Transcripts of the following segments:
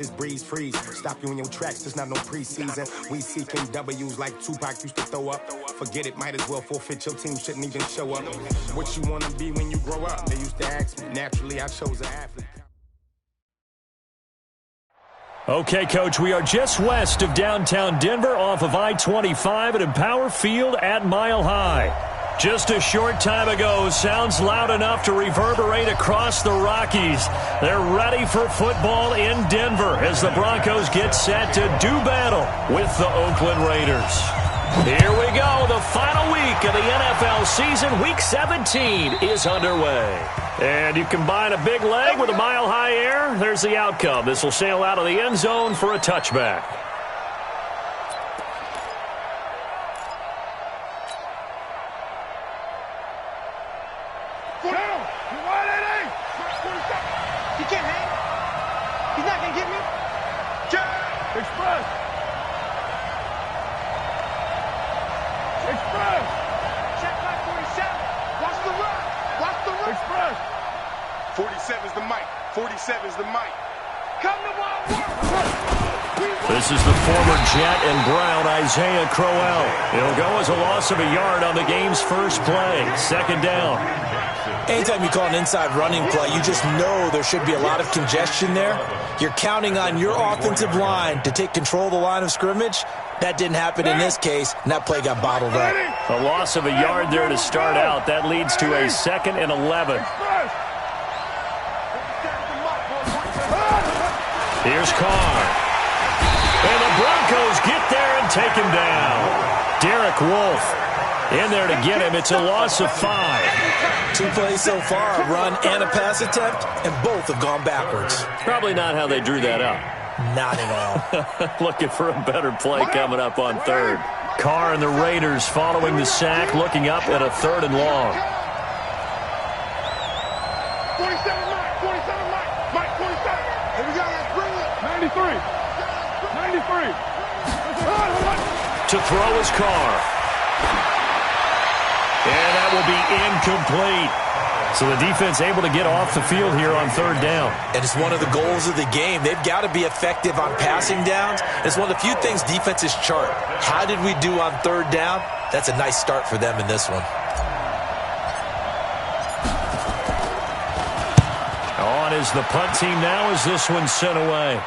This breeze freeze, stop you in your tracks, there's not no preseason. We seeking W's like Tupac used to throw up. Forget it, might as well forfeit, your team shouldn't even show up. What you wanna be when you grow up? They used to ask me, naturally I chose an athlete. Okay, Coach, we are just west of downtown Denver off of I-25 at Empower Field at Mile High. Just a short time ago, sounds loud enough to reverberate across the Rockies. They're ready for football in Denver as the Broncos get set to do battle with the Oakland Raiders. Here we go. The final week of the NFL season, Week 17, is underway. And you combine a big leg with a mile-high air, there's the outcome. This will sail out of the end zone for a touchback. This is the former Jet and Brown, Isaiah Crowell. It'll go as a loss of a yard on the game's first play. Second down. Anytime you call an inside running play, you just know there should be a lot of congestion there. You're counting on your offensive line to take control of the line of scrimmage. That didn't happen in this case, and that play got bottled up. A loss of a yard there to start out. That leads to a 2nd and 11. Here's Carr. And the Broncos get there and take him down. Derek Wolfe in there to get him. It's a loss of 5. 2 plays so far, a run and a pass attempt, and both have gone backwards. Probably not how they drew that up. Not at all. Looking for a better play coming up on third. Carr and the Raiders following the sack, looking up at a 3rd and long. 47 Mike, 47. Here we go, let's bring it. 93. To throw is Carr. And that will be incomplete. So the defense able to get off the field here on 3rd down. And it's one of the goals of the game. They've got to be effective on passing downs. It's one of the few things defenses chart. How did we do on 3rd down? That's a nice start for them in this one. On is the punt team now as this one's sent away.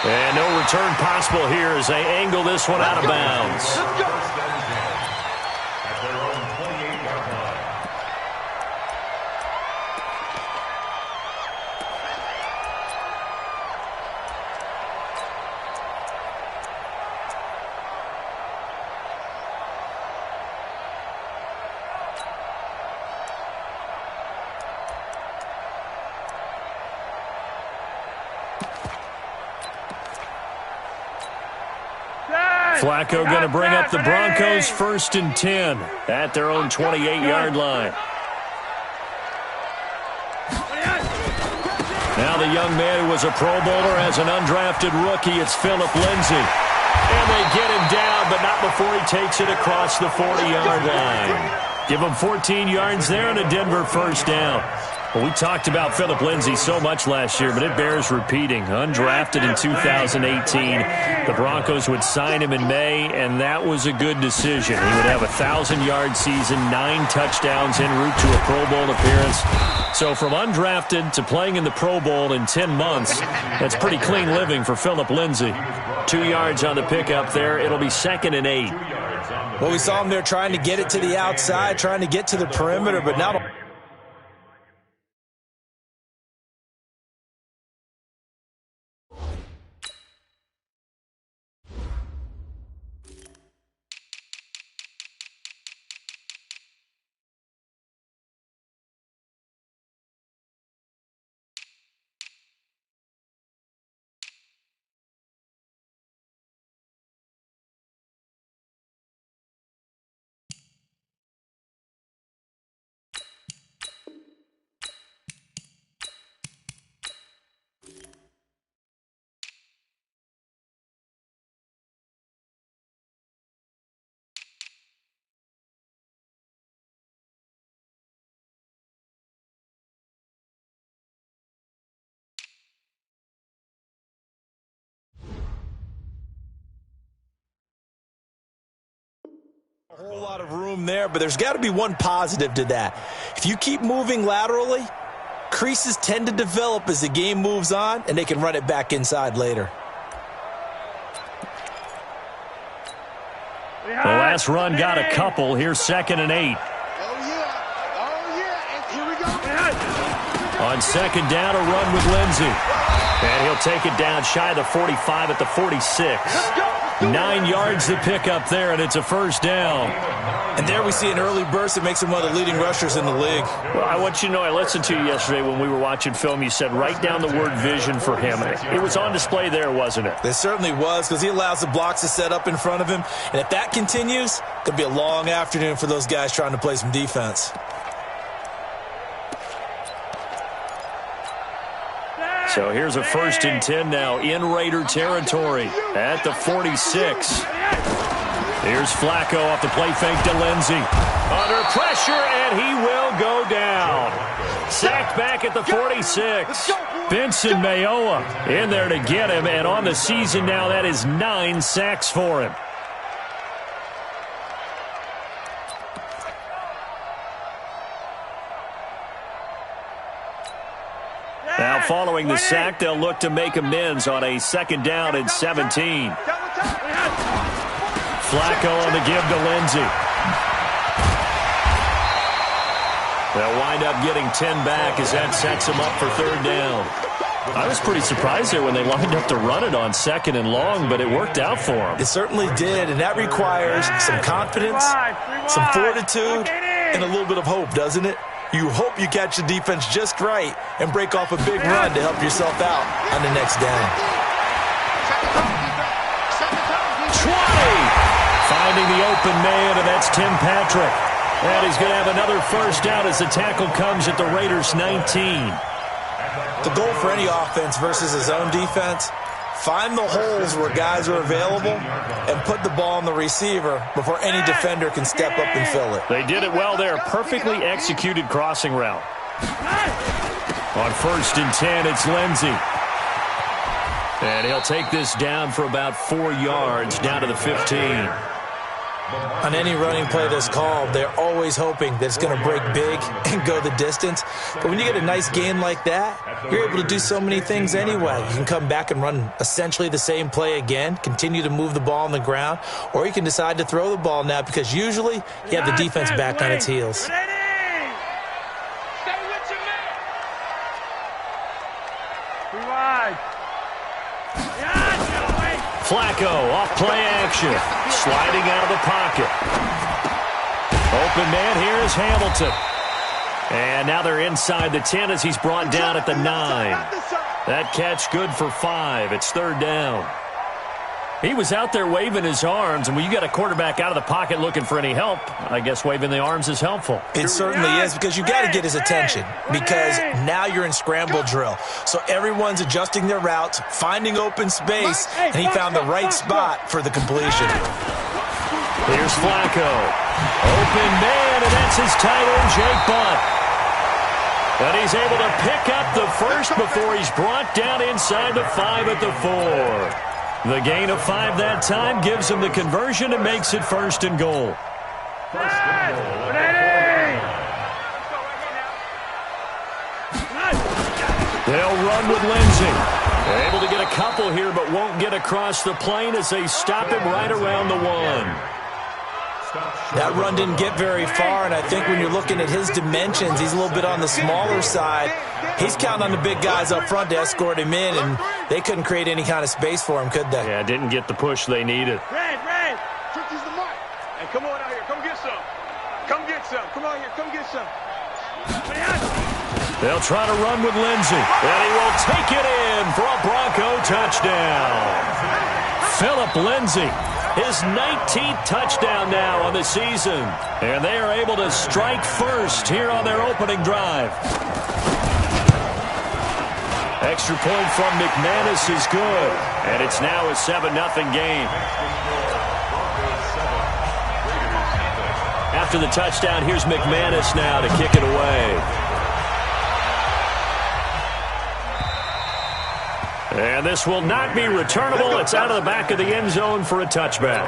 And no return possible here as they angle this one out of bounds. Let's go. Flacco going to bring up the Broncos 1st and 10 at their own 28-yard line. Now the young man who was a Pro Bowler as an undrafted rookie, it's Philip Lindsay. And they get him down, but not before he takes it across the 40-yard line. Give him 14 yards there and a Denver 1st down. Well, we talked about Philip Lindsay so much last year, but it bears repeating. Undrafted in 2018. The Broncos would sign him in May, and that was a good decision. He would have a 1,000-yard season, 9 touchdowns en route to a Pro Bowl appearance. So from undrafted to playing in the Pro Bowl in 10 months, that's pretty clean living for Philip Lindsay. 2 yards on the pickup there. It'll be 2nd and 8. Well, we saw him there trying to get it to the outside, trying to get to the perimeter, but now A whole lot of room there, but there's got to be one positive to that. If you keep moving laterally, creases tend to develop as the game moves on, and they can run it back inside later. The last run got a couple. Here's 2nd and 8. On 2nd down, a run with Lindsey. And he'll take it down shy of the 45 at the 46. 9 yards to pick up there, and it's a 1st down. And there we see an early burst that makes him one of the leading rushers in the league. Well, I want you to know, I listened to you yesterday when we were watching film. You said write down the word vision for him. It was on display there, wasn't it? It certainly was, because he allows the blocks to set up in front of him. And if that continues, it could be a long afternoon for those guys trying to play some defense. So here's a 1st and 10 now in Raider territory at the 46. Here's Flacco off the play fake to Lindsey. Under pressure, and he will go down. Sacked back at the 46. Benson Mayoa in there to get him, and on the season now, that is 9 sacks for him. Now, following the sack, they'll look to make amends on a 2nd down and 17. Flacco on the give to Lindsey. They'll wind up getting 10 back as that sets them up for 3rd down. I was pretty surprised there when they lined up to run it on 2nd and long, but it worked out for them. It certainly did, and that requires some confidence, some fortitude, and a little bit of hope, doesn't it? You hope you catch the defense just right and break off a big run to help yourself out on the next down. 20! Finding the open man, and that's Tim Patrick. And he's going to have another 1st down as the tackle comes at the Raiders' 19. The goal for any offense versus his own defense, find the holes where guys are available and put the ball on the receiver before any defender can step up and fill it. They did it well there. Perfectly executed crossing route. On 1st and 10, it's Lindsey. And he'll take this down for about 4 yards, down to the 15. On any running play that's called, they're always hoping that it's going to break big and go the distance. But when you get a nice gain like that, you're able to do so many things anyway. You can come back and run essentially the same play again, continue to move the ball on the ground, or you can decide to throw the ball now because usually you have the defense back on its heels. Flacco off play action. Sliding out of the pocket. Open man here is Hamilton. And now they're inside the 10 as he's brought down at the 9. That catch good for 5. It's 3rd down. He was out there waving his arms, and when you got a quarterback out of the pocket looking for any help, I guess waving the arms is helpful. It certainly is, because you got to get his attention, because now you're in scramble drill. So everyone's adjusting their routes, finding open space, and he found the right spot for the completion. Here's Flacco. Open man, and that's his tight end, Jake Butt. And he's able to pick up the 1st before he's brought down inside the 5 at the 4. The gain of 5 that time gives him the conversion and makes it 1st and goal. They'll run with Lindsey. Able to get a couple here, but won't get across the plane as they stop him right around the 1. That run didn't get very far, and I think when you're looking at his dimensions, he's a little bit on the smaller side. He's counting on the big guys up front to escort him in, and they couldn't create any kind of space for him, could they? Yeah, didn't get the push they needed. Red. Tricky's the mic. Hey, come on out here. Come get some. Come get some. Come out here. Come get some. They'll try to run with Lindsey, and he will take it in for a Bronco touchdown. Philip Lindsey. His 19th touchdown now on the season. And they are able to strike first here on their opening drive. Extra point from McManus is good. And it's now a 7-0 game. After the touchdown, here's McManus now to kick it away. And this will not be returnable. It's out of the back of the end zone for a touchback.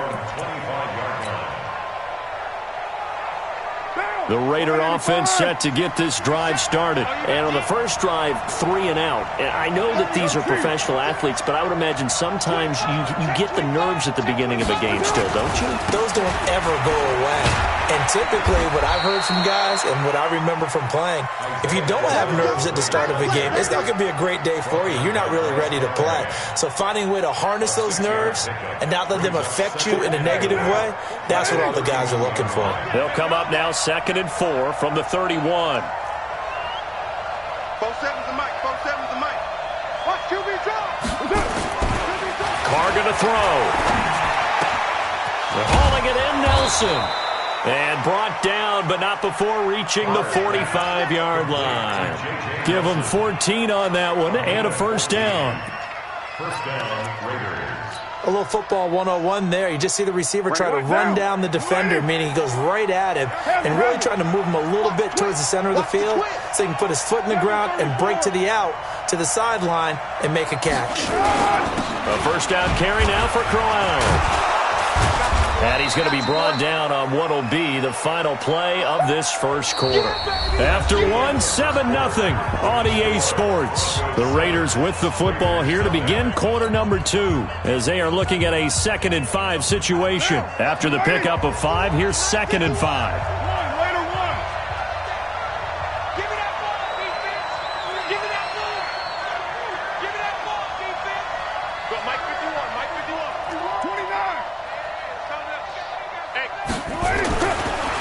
The Raider offense set to get this drive started. And on the first drive, 3 and out. And I know that these are professional athletes, but I would imagine sometimes you get the nerves at the beginning of a game still, don't you? Those don't ever go away. And typically what I've heard from guys and what I remember from playing, if you don't have nerves at the start of a game, it's not going to be a great day for you. You're not really ready to play. So finding a way to harness those nerves and not let them affect you in a negative way, that's what all the guys are looking for. They'll come up now 2nd and 4 from the 31. 4-7's the mic. 4-7's the mic. Watch QB drop. Carr going to throw. They're hauling it in, Nelson. And brought down, but not before reaching the 45-yard line. Give them 14 on that one and a first down. First down, Raiders. A little football 101 there. You just see the receiver try to run down the defender, meaning he goes right at him and really trying to move him a little bit towards the center of the field so he can put his foot in the ground and break to the out, to the sideline, and make a catch. A first down carry now for Crowell. And he's going to be brought down on what will be the final play of this first quarter. After 1, 7-0 on EA Sports. The Raiders with the football here to begin quarter number 2 as they are looking at a 2nd and 5 situation. After the pickup of 5, here's 2nd and 5.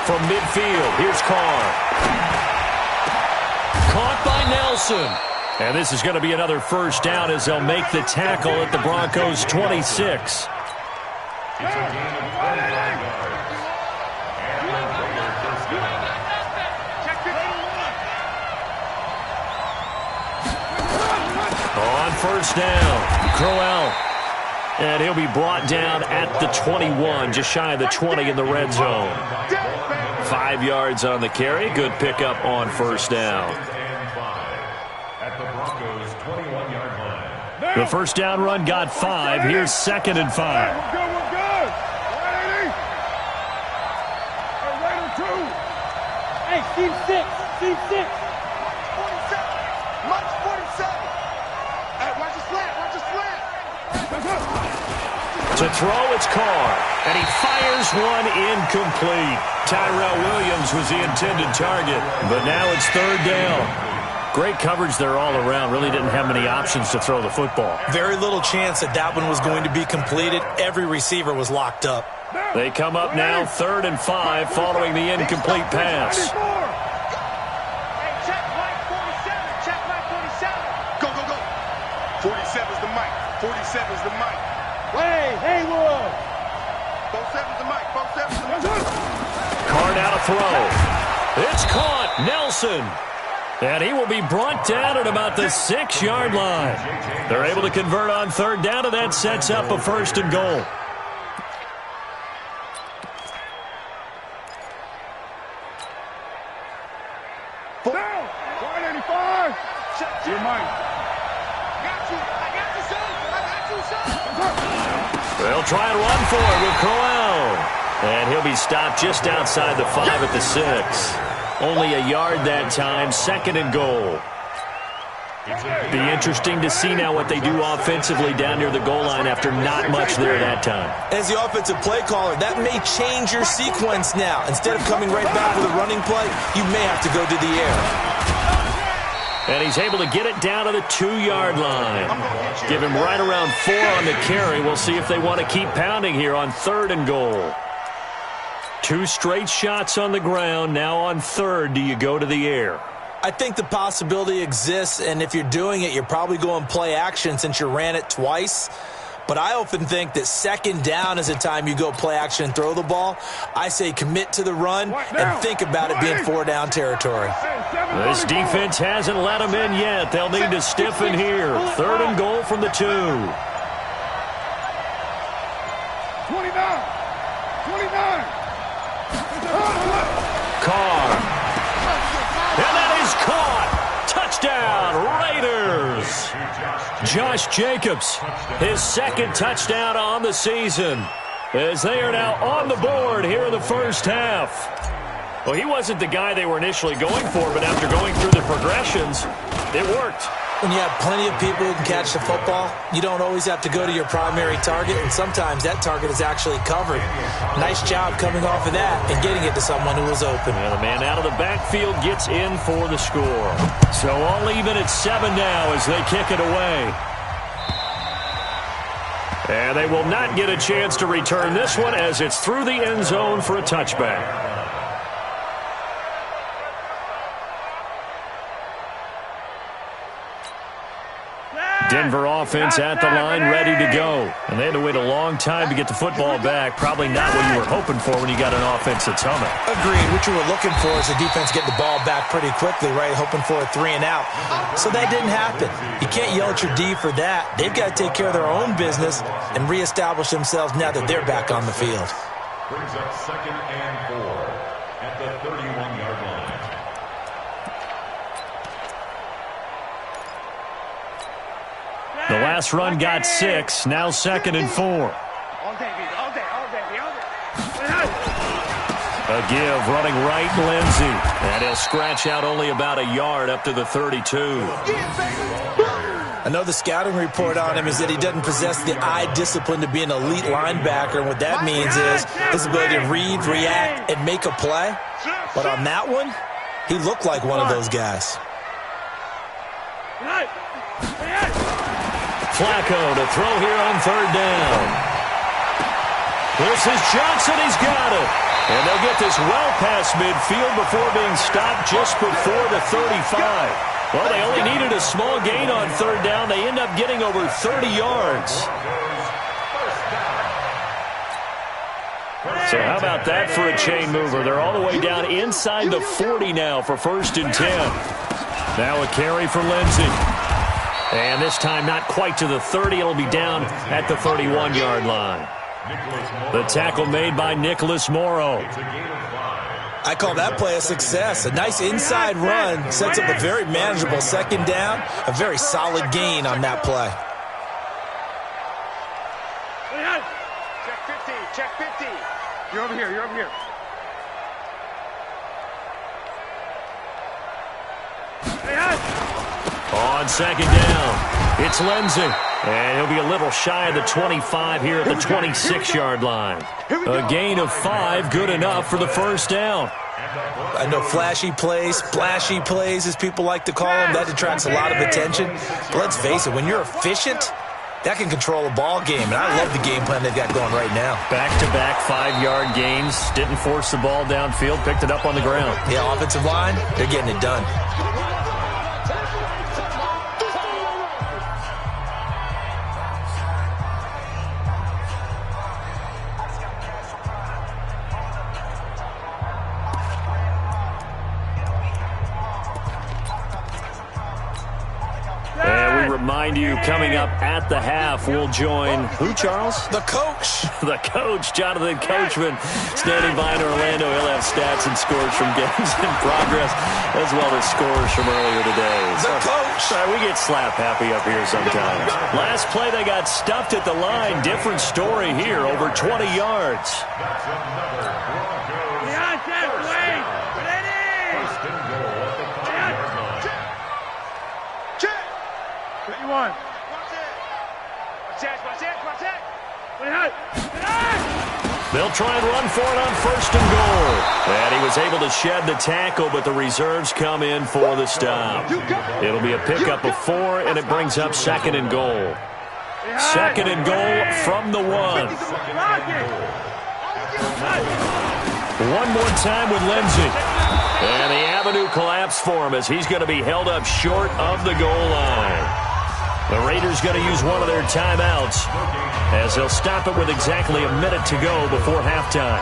From midfield, here's Carr. Caught by Nelson. And this is going to be another first down as they'll make the tackle at the Broncos' 26. On first down, Crowell. And he'll be brought down at the 21, just shy of the 20 in the red zone. 5 yards on the carry. Good pickup on first down. At the Broncos' 21-yard line. The first down run got 5. Here's 2nd and 5. We're good. 180. Raider 2. Hey, Steve 6. Steve 6. 47. March 47. Hey, watch the slant. Watch the slant. To throw, it's Carr. And he fires one incomplete. Tyrell Williams was the intended target. But now it's 3rd down. Great coverage there all around. Really didn't have many options to throw the football. Very little chance that that one was going to be completed. Every receiver was locked up. They come up now 3rd and 5 following the incomplete pass. Hey, check right 47. Check right 47. Go, go, go. 47's the mic. 47's the mic. Hey, Haywood. 47's the mic. 47's the mic. Carr now to throw. It's caught. Nelson. And he will be brought down at about the 6-yard line. They're able to convert on 3rd down, and that sets up a 1st and goal. Down. 185. Check. Your mic. Got you. I got you, son. I got you, son. They'll try and run for it with Crowell. And he'll be stopped just outside the 5 at the 6. Only a yard that time, 2nd and goal. Be interesting to see now what they do offensively down near the goal line after not much there that time. As the offensive play caller, that may change your sequence now. Instead of coming right back with a running play, you may have to go to the air. And he's able to get it down to the 2-yard line. Give him right around 4 on the carry. We'll see if they want to keep pounding here on 3rd and goal. 2 straight shots on the ground. Now on 3rd, do you go to the air? I think the possibility exists, and if you're doing it, you're probably going play action since you ran it twice. But I often think that 2nd down is the time you go play action and throw the ball. I say commit to the run and think about it being 4-down territory. This defense hasn't let them in yet. They'll need to stiffen here. 3rd and goal from the 2. 29. 29. Carr. And that is caught. Touchdown, Raiders. Josh Jacobs, his 2nd touchdown on the season, as they are now on the board here in the first half. Well, he wasn't the guy they were initially going for, but after going through the progressions, it worked. When you have plenty of people who can catch the football, you don't always have to go to your primary target, and sometimes that target is actually covered. Nice job coming off of that and getting it to someone who was open. And the man out of the backfield gets in for the score. So all even at 7 now as they kick it away. And they will not get a chance to return this one as it's through the end zone for a touchback. Denver offense at the line, ready to go. And they had to wait a long time to get the football back. Probably not what you were hoping for when you got an offense that's humming. Agreed. What you were looking for is the defense getting the ball back pretty quickly, right? Hoping for a 3 and out. So that didn't happen. You can't yell at your D for that. They've got to take care of their own business and reestablish themselves now that they're back on the field. Brings up 2nd and 4 at the 31-yard line. The last run got 6. Now 2nd and 4. All day, baby. All day, all day, all day. A give running right, Lindsey. And he'll scratch out only about a yard up to the 32. I know the scouting report on him is that he doesn't possess the eye discipline to be an elite linebacker. And what that means is his ability to read, react, and make a play. But on that one, he looked like one of those guys. Flacco to throw here on 3rd down. This is Johnson. He's got it. And they'll get this well past midfield before being stopped just before the 35. Well, they only needed a small gain on 3rd down. They end up getting over 30 yards. So how about that for a chain mover? They're all the way down inside the 40 now for 1st and 10. Now a carry for Lindsey. And this time not quite to the 30. It'll be down at the 31-yard line. The tackle made by Nicholas Morrow. I call that play a success. A nice inside run sets up a very manageable 2nd down. A very solid gain on that play. Check 50, check 50. You're over here, you're over here. On 2nd down, it's Lindsey. And he'll be a little shy of the 25 here at the 26-yard line. A gain of 5, good enough for the 1st down. I know flashy plays, splashy plays, as people like to call them, that attracts a lot of attention. But let's face it, when you're efficient, that can control a ball game. And I love the game plan they've got going right now. Back-to-back 5-yard gains. Didn't force the ball downfield, picked it up on the ground. Yeah, offensive line, they're getting it done. Remind you, coming up at the half, we'll join who, Charles? The coach. The coach, Jonathan Coachman, standing by in Orlando. He'll have stats and scores from games in progress, as well as scores from earlier today. The coach. We get slap happy up here sometimes. Last play, they got stuffed at the line. Different story here, over 20 yards. That's another Broncos. First and goal at the 5-yard line. What you want? They'll try and run for it on 1st and goal. And he was able to shed the tackle, but the reserves come in for the stop. It'll be a pickup of 4, and it brings up 2nd and goal. 2nd and goal from the 1. One more time with Lindsey. And the avenue collapsed for him as he's going to be held up short of the goal line. The Raiders going to use one of their timeouts as they'll stop it with exactly a minute to go before halftime.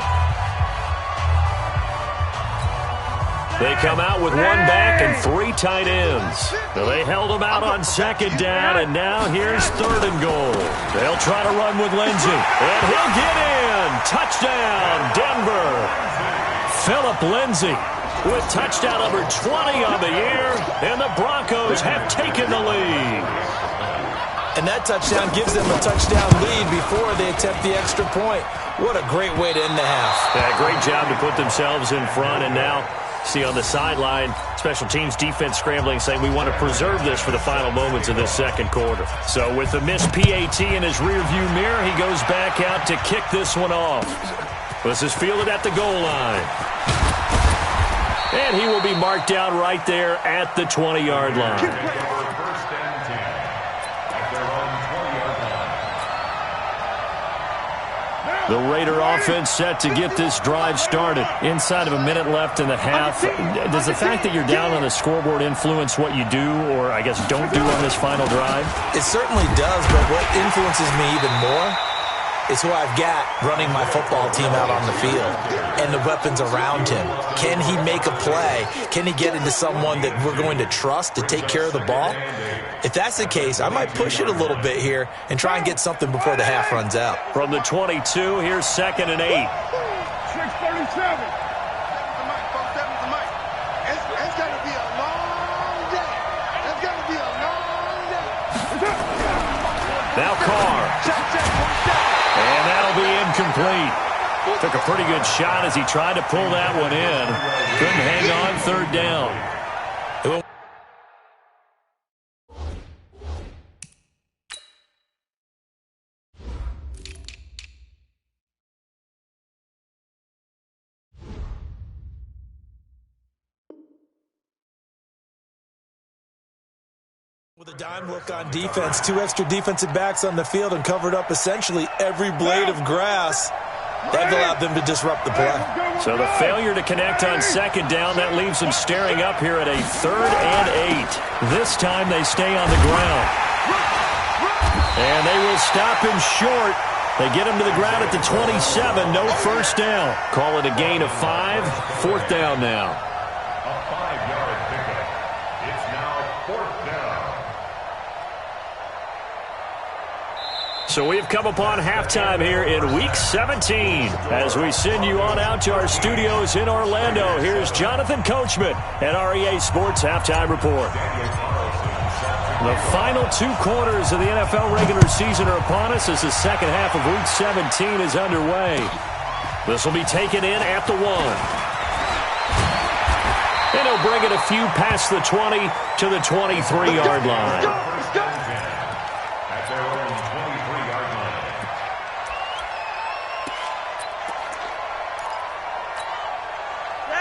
They come out with 1 back and 3 tight ends. So they held them out on 2nd down, and now here's 3rd and goal. They'll try to run with Lindsey, and he'll get in. Touchdown, Denver. Philip Lindsey with touchdown number 20 on the year, and the Broncos have taken the lead. And that touchdown gives them a touchdown lead before they attempt the extra point. What a great way to end the half. Yeah, great job to put themselves in front. And now, see on the sideline, special teams defense scrambling, saying we want to preserve this for the final moments of this second quarter. So with the missed PAT in his rearview mirror, he goes back out to kick this one off. This is fielded at the goal line. And he will be marked down right there at the 20-yard line. The Raider offense set to get this drive started. Inside of a minute left in the half. Does the fact that you're down on the scoreboard influence what you do, or I guess don't do on this final drive? It certainly does, but what influences me even more is who I've got running my football team out on the field and the weapons around him. Can he make a play? Can he get into someone that we're going to trust to take care of the ball? If that's the case, I might push it a little bit here and try and get something before the half runs out. From the 22, here's 2nd and 8. 6:37. It's going to be a long day. It's going to be a long day. Now Carr. And that'll be incomplete. Took a pretty good shot as he tried to pull that one in. Couldn't hang on 3rd down. With a dime look on defense, 2 extra defensive backs on the field and covered up essentially every blade of grass. That allowed them to disrupt the play. So the failure to connect on 2nd down, that leaves them staring up here at a 3rd and 8. This time they stay on the ground. And they will stop him short. They get him to the ground at the 27, no first down. Call it a gain of 5, 4th down now. A 5-yard pickup. It's now 4th down. So we have come upon halftime here in Week 17. As we send you on out to our studios in Orlando, here's Jonathan Coachman at REA Sports Halftime Report. The final 2 quarters of the NFL regular season are upon us as the second half of Week 17 is underway. This will be taken in at the 1. And he'll bring it a few past the 20 to the 23-yard line.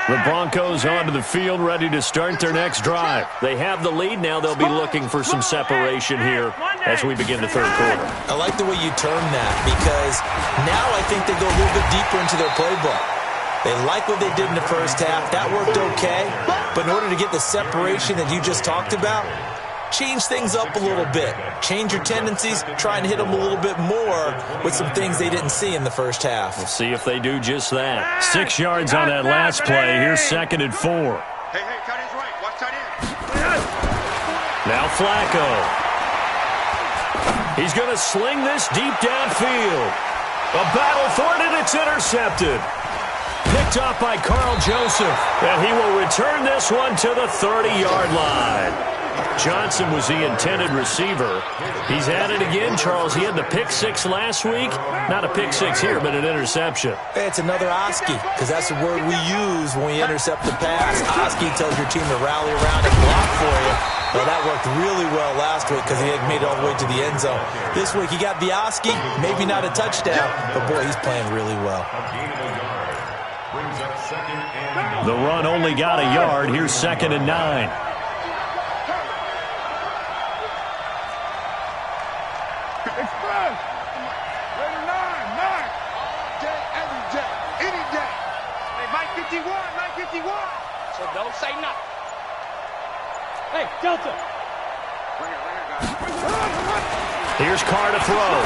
The Broncos onto the field, ready to start their next drive. They have the lead. Now they'll be looking for some separation here as we begin the 3rd quarter. I like the way you term that because now I think they go a little bit deeper into their playbook. They like what they did in the first half. That worked okay. But in order to get the separation that you just talked about, change things up a little bit. Change your tendencies. Try and hit them a little bit more with some things they didn't see in the first half. We'll see if they do just that. 6 yards on that last play. Here's 2nd and 4. Hey, tight end's right. Watch tight end. Now Flacco. He's going to sling this deep downfield. A battle for it, and it's intercepted. Picked off by Carl Joseph. And he will return this one to the 30-yard line. Johnson was the intended receiver. He's at it again, Charles. He had the pick 6 last week. Not a pick 6 here, but an interception. It's another Oski, because that's the word we use when we intercept the pass. Oski tells your team to rally around and block for you. Well, that worked really well last week because he had made it all the way to the end zone. This week he got the Oski, maybe not a touchdown, but boy, he's playing really well. The run only got a yard. Here's 2nd and 9. So don't say nothing. Hey, Delta. Here's Carr to throw.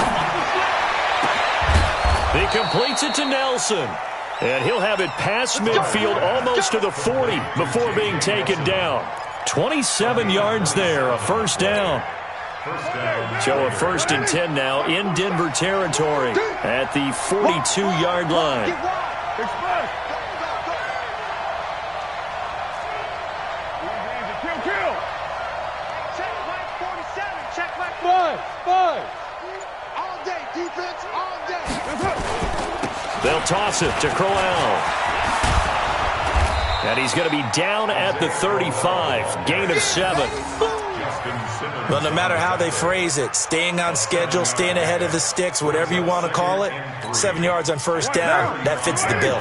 He completes it to Nelson. And he'll have it past midfield almost to the 40 before being taken down. 27 yards there, a first down. So a 1st and 10 now in Denver territory at the 42-yard line. Bud. defense all day. They'll toss it to Crowell. And he's going to be down at the 35. Gain of 7. Well, no matter how they phrase it, staying on schedule, staying ahead of the sticks, whatever you want to call it, 7 yards on first down, that fits the bill.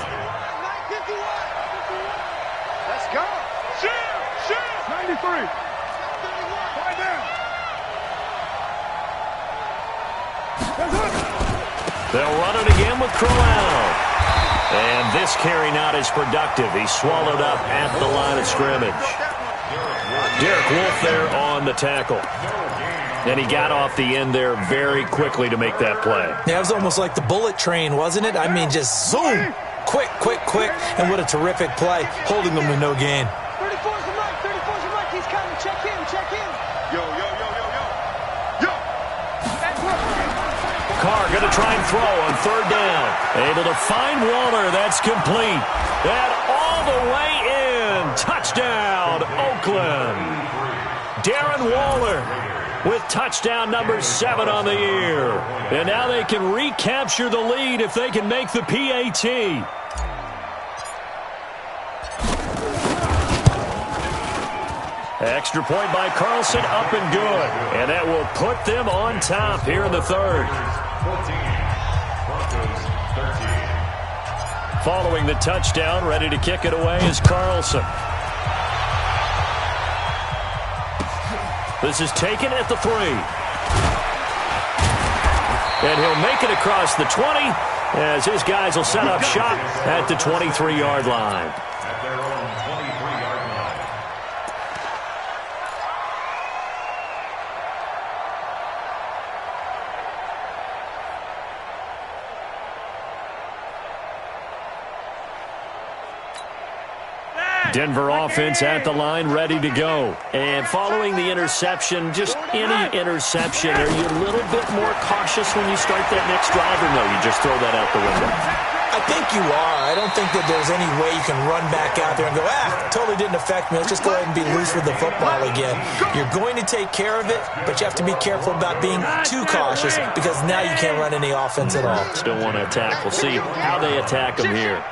Let's go. Shield. 93. Right down. They'll run it again with Crowell. And this carry not as productive. He's swallowed up at the line of scrimmage. Derek Wolfe there on the tackle. And he got off the end there very quickly to make that play. Yeah, it was almost like the bullet train, wasn't it? I mean, just zoom. Quick, quick, quick. And what a terrific play, holding them with no gain. 34's the mic. 34's the mic. He's coming. Check in. Check in. Yo. Carr going to try and throw on third down. Able to find Waller. That's complete. And all the way in. Touchdown, Oakland. Darren Waller with touchdown number 7 on the year. And now they can recapture the lead if they can make the PAT. Extra point by Carlson, up and good. And that will put them on top here in the third. Following the touchdown, ready to kick it away is Carlson. This is taken at the 3. And he'll make it across the 20 as his guys will set up shop at the 23-yard line. Denver offense at the line, ready to go. And following the interception, just any interception, are you a little bit more cautious when you start that next drive, or no, you just throw that out the window? I think you are. I don't think that there's any way you can run back out there and go, totally didn't affect me. Let's just go ahead and be loose with the football again. You're going to take care of it, but you have to be careful about being too cautious because now you can't run any offense at all. Still want to attack. We'll see how they attack them here.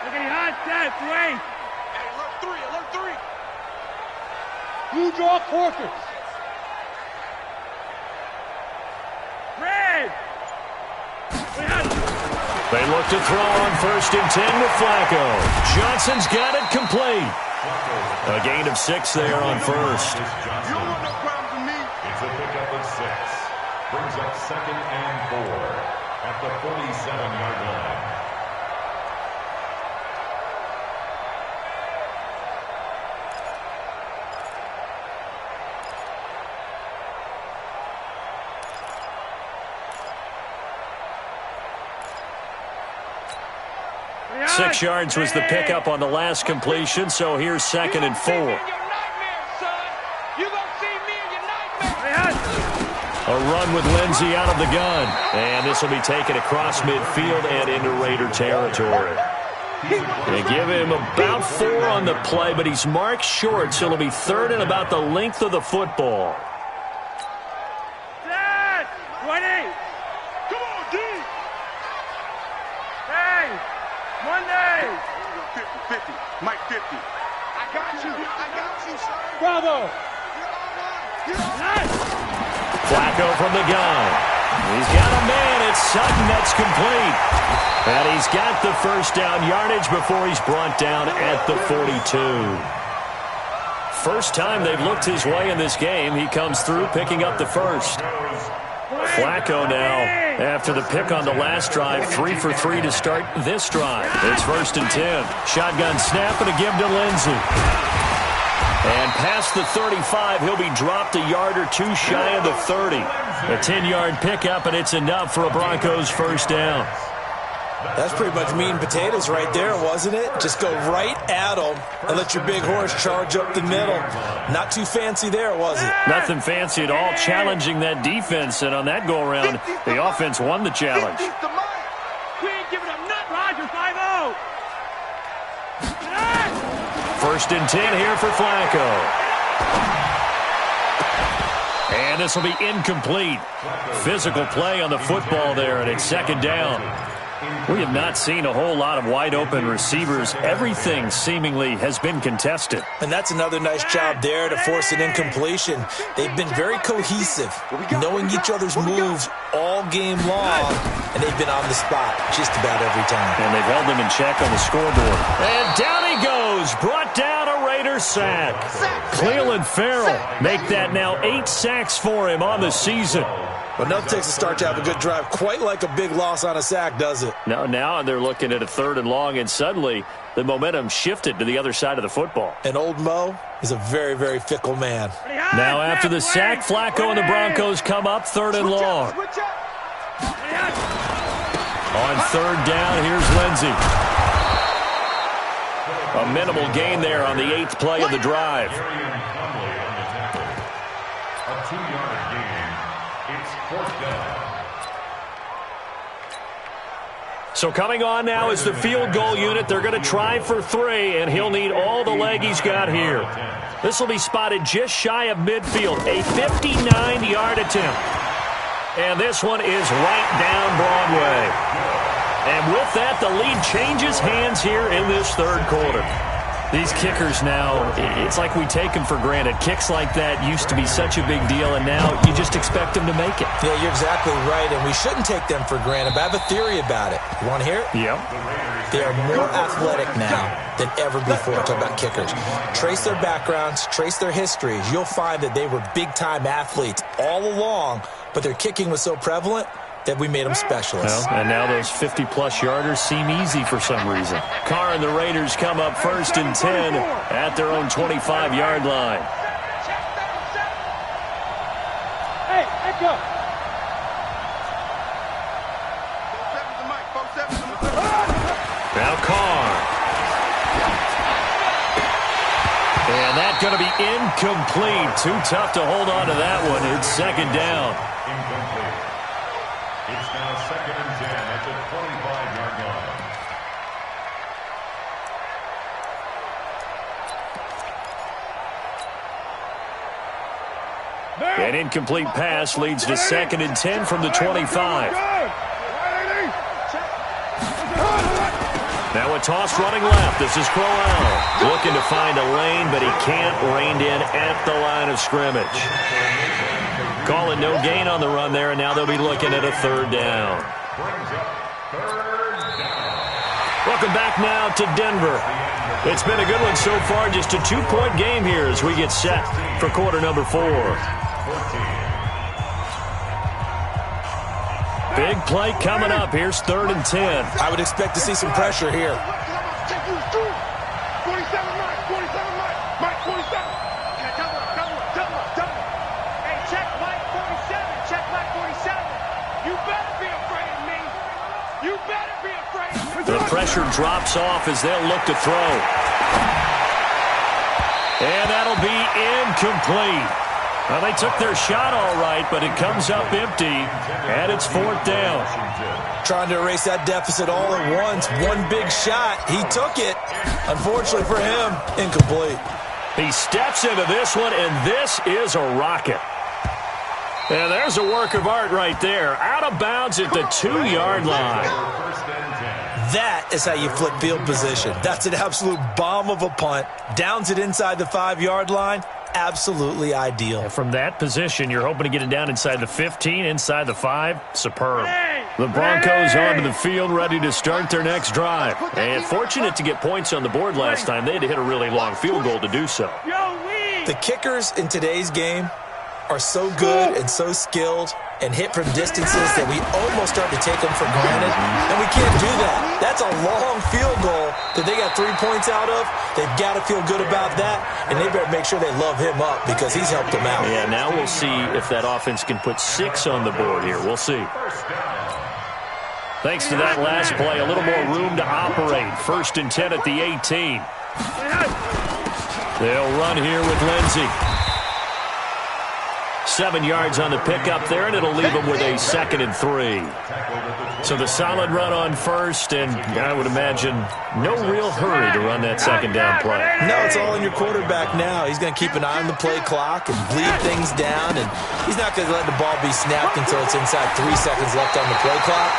Look at hot sets, wait. You draw quarters. Red. They look to throw on 1st and 10 with Flacco. Johnson's got it complete. A gain of 6 there on first. You don't want no problems with me. It's a pickup of 6. Brings up 2nd and 4 at the 47-yard line. Yeah. 6 yards was the pickup on the last completion, so here's 2nd and 4. A run with Lindsey out of the gun. And this will be taken across midfield and into Raider territory. They give him about 4 on the play, but he's marked short, so it'll be 3rd and about the length of the football. Set. 20. Come on, D. Hey. Monday. 50. Mike 50. I got you, son. Bravo. Flacco from the gun. He's got a man. It's Sutton. That's complete. And he's got the first down yardage before he's brought down at the 42. First time they've looked his way in this game. He comes through picking up the first. Flacco now, after the pick on the last drive, 3 for 3 to start this drive. It's 1st and 10. Shotgun snap and a give to Lindsey. And past the 35, he'll be dropped a yard or 2 shy of the 30. A 10-yard pickup, and it's enough for a Broncos first down. That's pretty much meat and potatoes right there, wasn't it? Just go right at them and let your big horse charge up the middle. Not too fancy there, was it? Nothing fancy at all, challenging that defense. And on that go-around, the offense won the challenge. We ain't giving up nothing. Roger, 5-0. 1st and 10 here for Flacco. And this will be incomplete. Physical play on the football there, and it's second down. We have not seen a whole lot of wide-open receivers. Everything seemingly has been contested. And that's another nice job there to force an incompletion. They've been very cohesive, knowing each other's moves all game long, and they've been on the spot just about every time. And they've held them in check on the scoreboard. And down he goes, brought down a Raiders sack. Cleveland Farrell make that now 8 sacks for him on the season. But enough takes a start to have a good drive, quite like a big loss on a sack, does it? Now they're looking at a 3rd and long, and suddenly the momentum shifted to the other side of the football. And old Mo is a very, very fickle man. Now after the sack, Flacco and the Broncos come up 3rd and long. On 3rd down, here's Lindsey. A minimal gain there on the 8th play of the drive. A 2-yard gain. It's 4th down. So coming on now is the field goal unit. They're going to try for 3, and he'll need all the leg he's got here. This will be spotted just shy of midfield, a 59-yard attempt. And this one is right down Broadway. And with that, the lead changes hands here in this 3rd quarter. These kickers now, it's like we take them for granted. Kicks like that used to be such a big deal, and now you just expect them to make it. Yeah, you're exactly right, and we shouldn't take them for granted. But I have a theory about it. You want to hear it? Yep. They are more athletic now than ever before. Talk about kickers. Trace their backgrounds, trace their histories. You'll find that they were big-time athletes all along, but their kicking was so prevalent that we made them specialists. Well, and now those 50-plus yarders seem easy for some reason. Carr and the Raiders come up 1st and 10 at their own 25-yard line. Hey, let go. Now Carr. And that's going to be incomplete. Too tough to hold on to that one. It's 2nd down. Incomplete. It's now 2nd and 10 at the 25-yard line. An incomplete pass leads to 2nd and 10 from the 25. Now a toss running left. This is Crowell looking to find a lane, but he can't rein in at the line of scrimmage. Calling no gain on the run there, and now they'll be looking at a 3rd down. Welcome back now to Denver. It's been a good one so far, just a 2-point game here as we get set for quarter number 4. Big play coming up. Here's 3rd and 10. I would expect to see some pressure here. 47, Mike, 47. Check Mike 47. Check Mike 47. You better be afraid of me. You better be afraid of me. The pressure drops off as they'll look to throw. And that'll be incomplete. Well, they took their shot all right, but it comes up empty, and it's 4th down. Trying to erase that deficit all at once. One big shot. He took it. Unfortunately for him, incomplete. He steps into this one, and this is a rocket. And there's a work of art right there. Out of bounds at the 2-yard line. That is how you flip field position. That's an absolute bomb of a punt. Downs it inside the 5-yard line. Absolutely ideal. And from that position, you're hoping to get it down inside the 15, inside the 5. Superb. The Broncos onto the field, ready to start their next drive. And fortunate to get points on the board last time. They had to hit a really long field goal to do so. The kickers in today's game are so good and so skilled and hit from distances that we almost start to take them for granted, and we can't do that. That's a long field goal that they got 3 points out of. They've got to feel good about that, and they better make sure they love him up because he's helped them out. Yeah, now we'll see if that offense can put 6 on the board here. We'll see. Thanks to that last play, a little more room to operate. 1st and 10 at the 18. They'll run here with Lindsey. 7 yards on the pickup there, and it'll leave them with a 2nd and 3. So the solid run on first, and I would imagine no real hurry to run that second down play. No, it's all in your quarterback now. He's going to keep an eye on the play clock and bleed things down, and he's not going to let the ball be snapped until it's inside 3 seconds left on the play clock.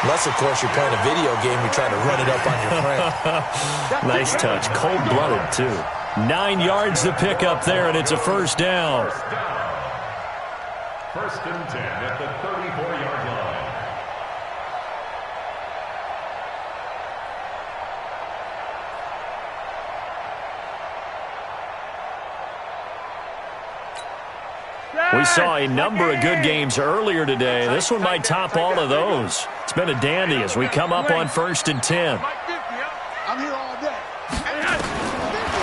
Unless, of course, you're playing a video game, you're trying to run it up on your friend. Nice touch. Cold-blooded, too. 9 yards to pick up there, and it's a first down. First and 10 at the 34-yard line. We saw a number of good games earlier today. This one might top all of those. It's been a dandy as we come up on first and 10. I'm here all day.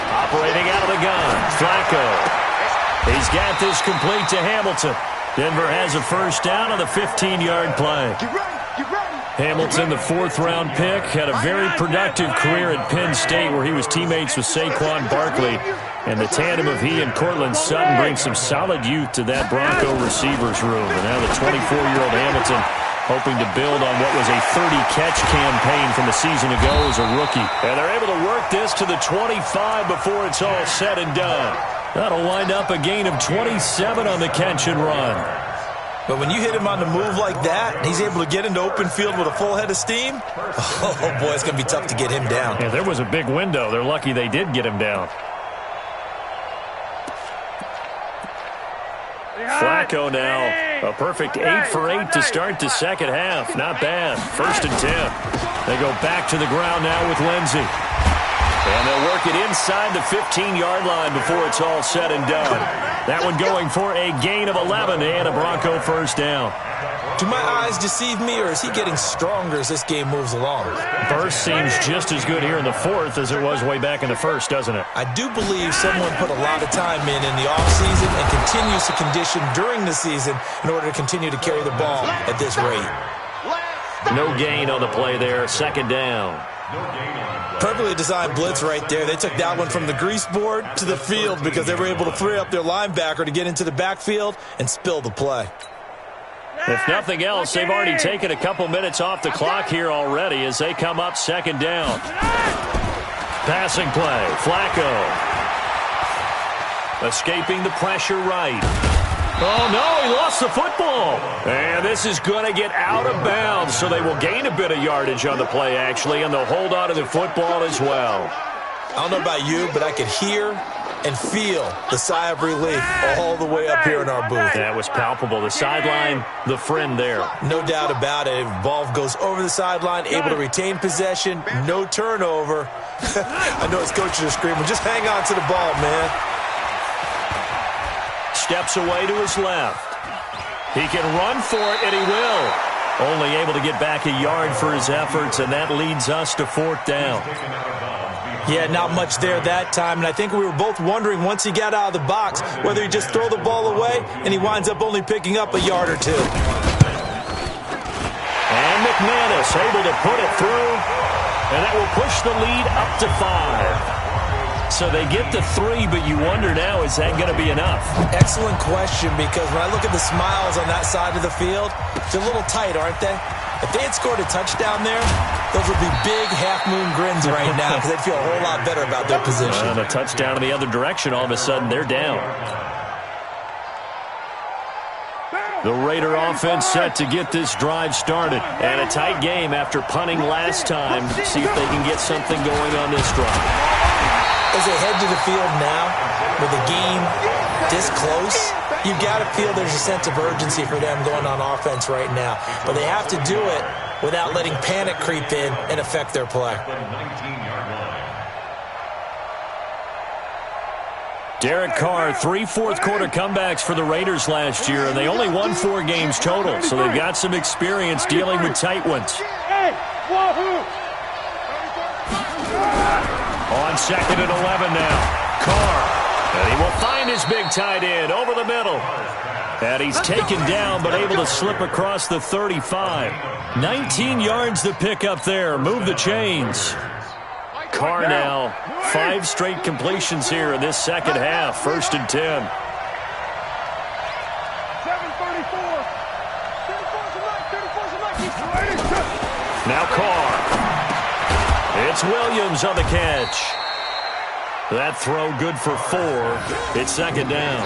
Operating out of the gun, Flacco. He's got this complete to Hamilton. Denver has a first down on the 15-yard play. Get ready. Get ready. Hamilton, the 4th-round pick, had a very productive career at Penn State where he was teammates with Saquon Barkley. And the tandem of he and Cortland Sutton brings some solid youth to that Bronco receivers room. And now the 24-year-old Hamilton hoping to build on what was a 30-catch campaign from a season ago as a rookie. And they're able to work this to the 25 before it's all said and done. That'll wind up a gain of 27 on the catch and run. But when you hit him on the move like that, and he's able to get into open field with a full head of steam, oh boy, it's going to be tough to get him down. Yeah, there was a big window. They're lucky they did get him down. Flacco now, a perfect 8 for 8 to start the second half. Not bad. First and 10. They go back to the ground now with Lindsey. And they'll work it inside the 15-yard line before it's all said and done. That one going for a gain of 11 and a Bronco first down. Do my eyes deceive me, or is he getting stronger as this game moves along? Burst seems just as good here in the 4th as it was way back in the 1st, doesn't it? I do believe someone put a lot of time in the offseason and continues to condition during the season in order to continue to carry the ball at this rate. No gain on the play there. Second down. Perfectly designed blitz right there. They took that one from the grease board to the field because they were able to free up their linebacker to get into the backfield and spill the play. If nothing else, they've already taken a couple minutes off the clock here already as they come up second down. Passing play, Flacco. Escaping the pressure right. Oh, no, he lost the football. And this is going to get out of bounds, so they will gain a bit of yardage on the play, actually, and they'll hold on to the football as well. I don't know about you, but I could hear and feel the sigh of relief all the way up here in our booth. That was palpable. The sideline, the friend there. No doubt about it. Ball goes over the sideline, able to retain possession, no turnover. I know his coaches are screaming, just hang on to the ball, man. Steps away to his left. He can run for it, and he will. Only able to get back a yard for his efforts, and that leads us to 4th down. Yeah, not much there that time, and I think we were both wondering once he got out of the box whether he'd just throw the ball away, and he winds up only picking up a yard or 2. And McManus able to put it through, and that will push the lead up to 5. So they get to 3, but you wonder now, is that going to be enough? Excellent question, because when I look at the smiles on that side of the field, they're a little tight, aren't they? If they had scored a touchdown there, those would be big half-moon grins right now because they'd feel a whole lot better about their position. And a touchdown in the other direction, all of a sudden they're down. The Raider offense set to get this drive started. And a tight game after punting last time. See if they can get something going on this drive. As they head to the field now, with the game this close, you've got to feel there's a sense of urgency for them going on offense right now. But they have to do it without letting panic creep in and affect their play. Derek Carr, 3 fourth-quarter comebacks for the Raiders last year, and they only won 4 games total, so they've got some experience dealing with tight ones. On second and 11 now. Carr. And he will find his big tight end over the middle. And he's taken down but able to slip across the 35. 19 yards to pick up there. Move the chains. Carr now. 5 straight completions here in this second half. First and 10. Now Carr. It's Williams on the catch. That throw good for 4. It's second down.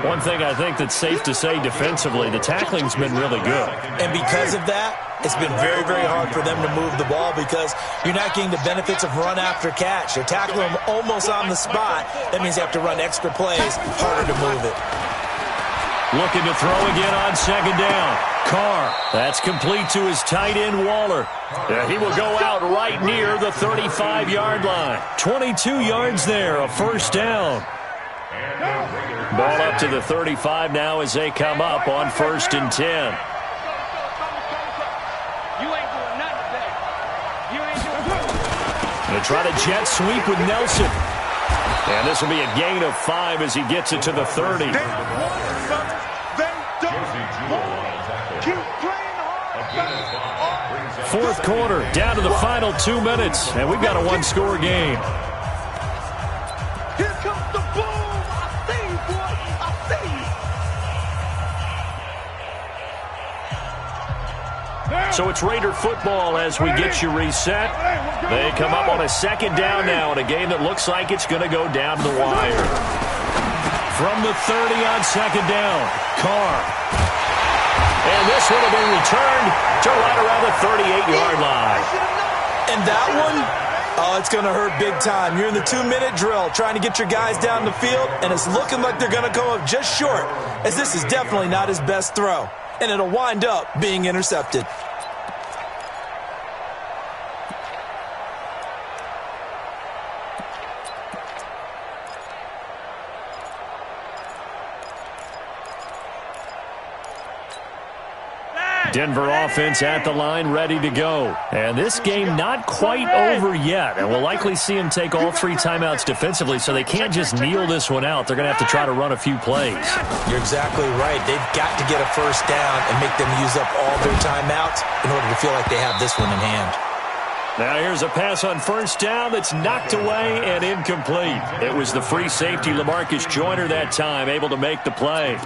One thing I think that's safe to say defensively, the tackling's been really good. And because of that, it's been very, very hard for them to move the ball because you're not getting the benefits of run after catch. They're tackling them almost on the spot. That means they have to run extra plays, harder to move it. Looking to throw again on second down. Carr, that's complete to his tight end, Waller. He will go out right near the 35-yard line. 22 yards there, a first down. Ball up to the 35 now as they come up on 1st and 10. You ain't doing nothing today. You ain't doing nothing. Going to try to jet sweep with Nelson. And this will be a gain of 5 as he gets it to the 30. Fourth quarter, down to the final 2 minutes, and we've got a one-score game. Here comes the boom. I see you, boy. I see you. So it's Raider football as we get you reset. They come up on a second down now in a game that looks like it's going to go down the wire. From the 30 on second down, Carr. And this one will be returned to right around the 38-yard line. And that one, oh, it's going to hurt big time. You're in the 2-minute drill trying to get your guys down the field, and it's looking like they're going to come up just short, as this is definitely not his best throw. And it'll wind up being intercepted. Denver offense at the line, ready to go. And this game not quite over yet. And we'll likely see them take all 3 timeouts defensively, so they can't just kneel this one out. They're going to have to try to run a few plays. You're exactly right. They've got to get a first down and make them use up all their timeouts in order to feel like they have this one in hand. Now here's a pass on first down that's knocked away and incomplete. It was the free safety, LaMarcus Joyner, that time, able to make the play.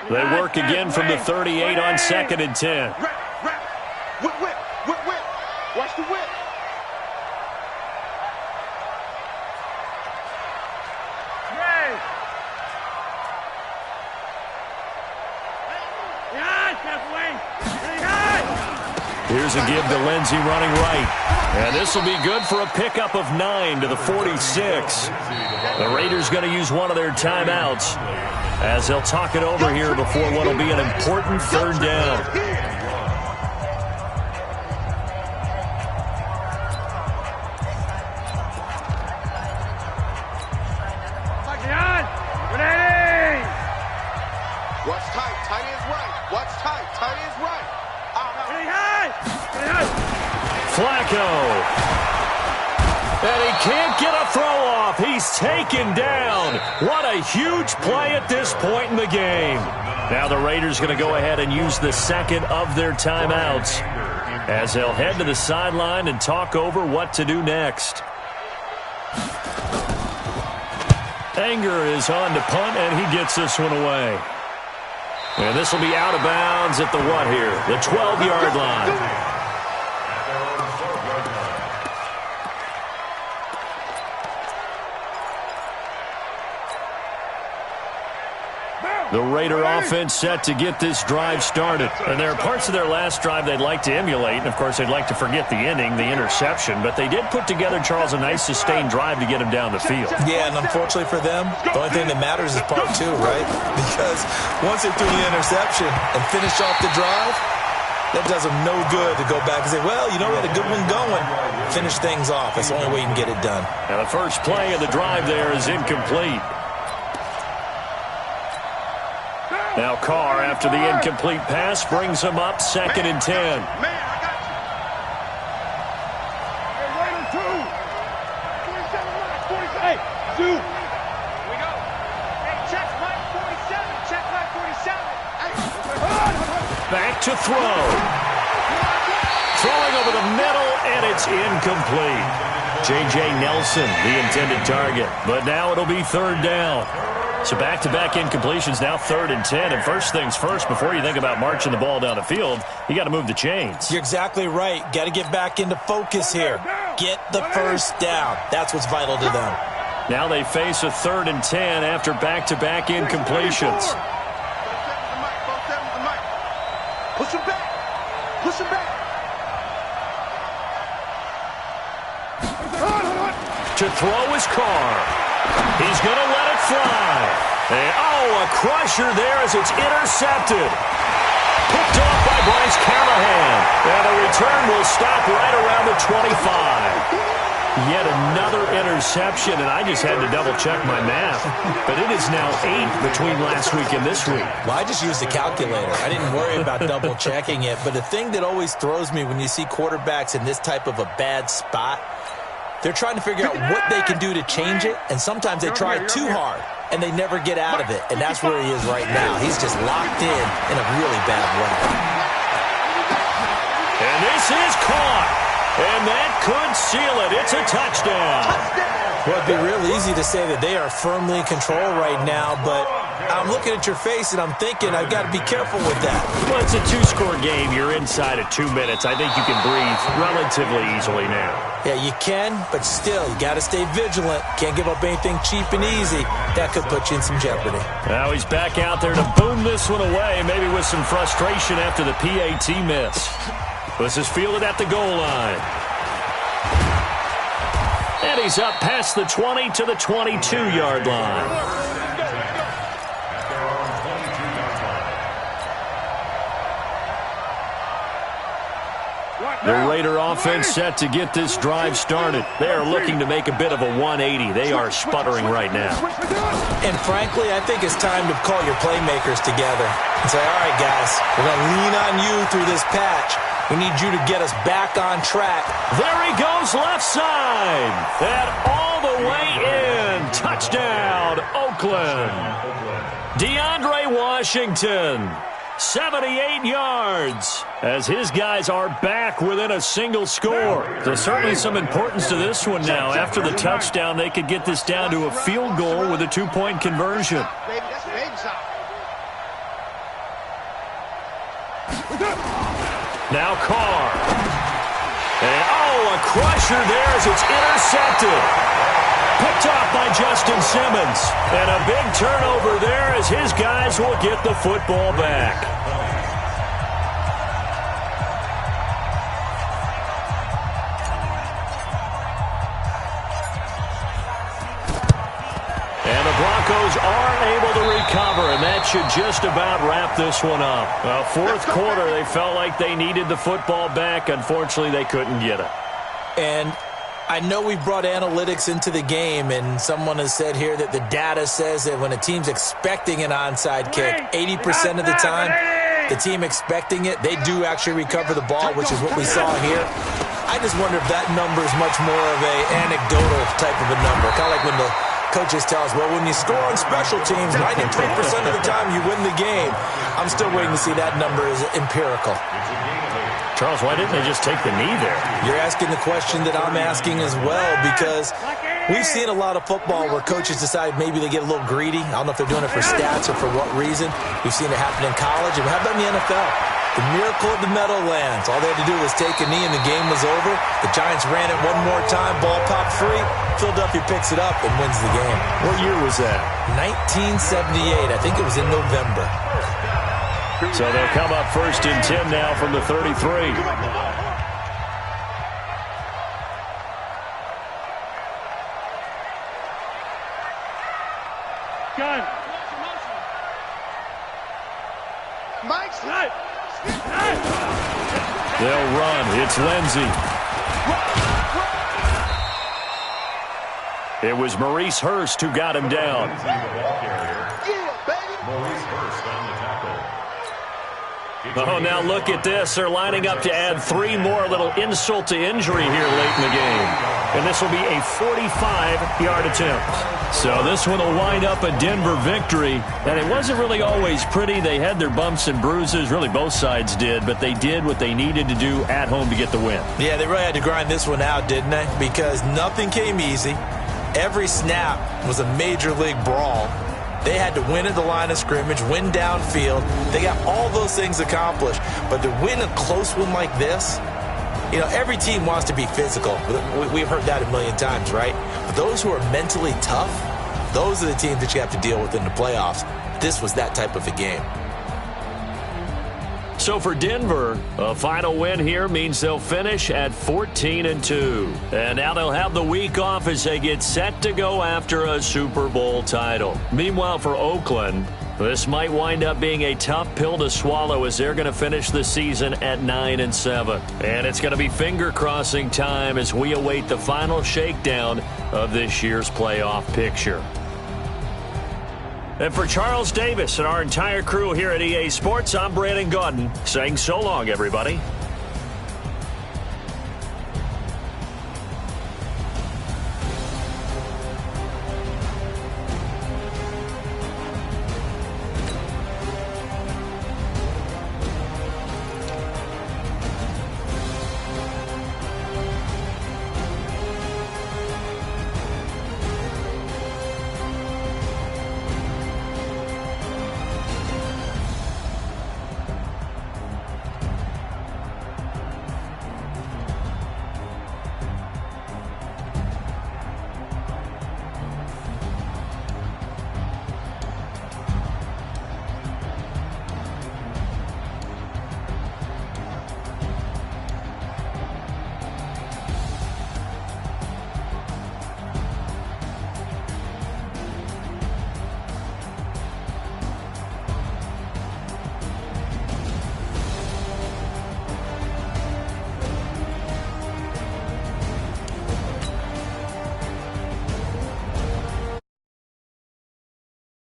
They work again from the 38 on 2nd and 10. Whip. Watch the whip. Here's a give to Lindsey running right. And this will be good for a pickup of 9 to the 46. The Raiders going to use one of their timeouts as they'll talk it over here before what will be an important 3rd down. Watch tight. Tight is right. Watch tight. Tight is right. Flacco. And he can't get a throw off. He's taken down. What a huge play at this point in the game. Now the Raiders going to go ahead and use the 2nd of their timeouts as they'll head to the sideline and talk over what to do next. Anger is on to punt, and he gets this one away. And this will be out of bounds at the what here? The 12-yard line. The Raider offense set to get this drive started. And there are parts of their last drive they'd like to emulate. And, of course, they'd like to forget the ending, the interception. But they did put together, Charles, a nice sustained drive to get him down the field. Yeah, and unfortunately for them, the only thing that matters is part 2, right? Because once they threw the interception and finished off the drive, that does them no good to go back and say, well, you know, we had a good one going. Finish things off. That's the only way you can get it done. Now, the first play of the drive there is incomplete. Now Carr, after the incomplete pass, brings him up 2nd and 10. Man, I got you. Hey, 2. Here we go. Hey, check Mike 47. Check Mike 47. Hey. Back to throw. Throwing over the middle, and it's incomplete. J.J. Nelson, the intended target. But now it'll be 3rd down. So back-to-back incompletions, now 3rd and 10. And first things first, before you think about marching the ball down the field, you got to move the chains. You're exactly right. Got to get back into focus here. Get the first down. That's what's vital to them. Now they face a 3rd and 10 after back-to-back incompletions. Push him back. Push him back. To throw his car. He's going to let it fly. And, a crusher there as it's intercepted. Picked off by Bryce Callahan. And the return will stop right around the 25. Yet another interception, and I just had to double-check my math. But it is now 8 between last week and this week. Well, I just used a calculator. I didn't worry about double-checking it. But the thing that always throws me when you see quarterbacks in this type of a bad spot, they're trying to figure out what they can do to change it, and sometimes they try too hard, and they never get out of it. And that's where he is right now. He's just locked in a really bad way. And this is caught. And that could seal it. It's a touchdown. Well, it'd be real easy to say that they are firmly in control right now, but I'm looking at your face and I'm thinking I've got to be careful with that. Well, it's a 2-score game. You're inside of 2 minutes. I think you can breathe relatively easily now. Yeah, you can, but still, you got to stay vigilant. Can't give up anything cheap and easy. That could put you in some jeopardy. Now he's back out there to boom this one away, maybe with some frustration after the PAT miss. This is fielded at the goal line. And he's up past the 20 to the 22-yard line. The Raider offense set to get this drive started. They are looking to make a bit of a 180. They are sputtering right now. And frankly, I think it's time to call your playmakers together and say, all right, guys, we're going to lean on you through this patch. We need you to get us back on track. There he goes, left side. And all the way in. Touchdown, Oakland. DeAndre Washington, 78 yards, as his guys are back within a single score. There's certainly some importance to this one now. After the touchdown, they could get this down to a field goal with a 2-point conversion. Now Carr. And, a crusher there as it's intercepted. Picked off by Justin Simmons. And a big turnover there as his guys will get the football back. And the Broncos are able to recover, and that should just about wrap this one up. Fourth quarter, they felt like they needed the football back. Unfortunately, they couldn't get it. And I know we brought analytics into the game, and someone has said here that the data says that when a team's expecting an onside kick, 80% of the time, the team expecting it, they do actually recover the ball, which is what we saw here. I just wonder if that number is much more of an anecdotal type of a number, kind of like when the coaches tell us, well, when you score on special teams, 93% of the time you win the game. I'm still waiting to see that number is empirical. Charles, why didn't they just take the knee there? You're asking the question that I'm asking as well, because we've seen a lot of football where coaches decide maybe they get a little greedy. I don't know if they're doing it for stats or for what reason. We've seen it happen in college, and how about in the NFL? The miracle of the Meadowlands. All they had to do was take a knee, and the game was over. The Giants ran it one more time. Ball popped free. Philadelphia picks it up and wins the game. What year was that? 1978. I think it was in November. So they'll come up 1st and 10 now from the 33. Gun. Mike's They'll run. It's Lindsey. It was Maurice Hurst who got him down. Oh, now look at this. They're lining up to add 3 more, little insult to injury here late in the game. And this will be a 45-yard attempt. So this one will wind up a Denver victory. And it wasn't really always pretty. They had their bumps and bruises. Really, both sides did. But they did what they needed to do at home to get the win. Yeah, they really had to grind this one out, didn't they? Because nothing came easy. Every snap was a major league brawl. They had to win at the line of scrimmage, win downfield. They got all those things accomplished. But to win a close one like this, you know, every team wants to be physical. We've heard that a million times, right? But those who are mentally tough, those are the teams that you have to deal with in the playoffs. This was that type of a game. So for Denver, a final win here means they'll finish at 14-2. And now they'll have the week off as they get set to go after a Super Bowl title. Meanwhile, for Oakland, this might wind up being a tough pill to swallow as they're going to finish the season at 9-7. And it's going to be finger-crossing time as we await the final shakedown of this year's playoff picture. And for Charles Davis and our entire crew here at EA Sports, I'm Brandon Gaudin saying so long, everybody.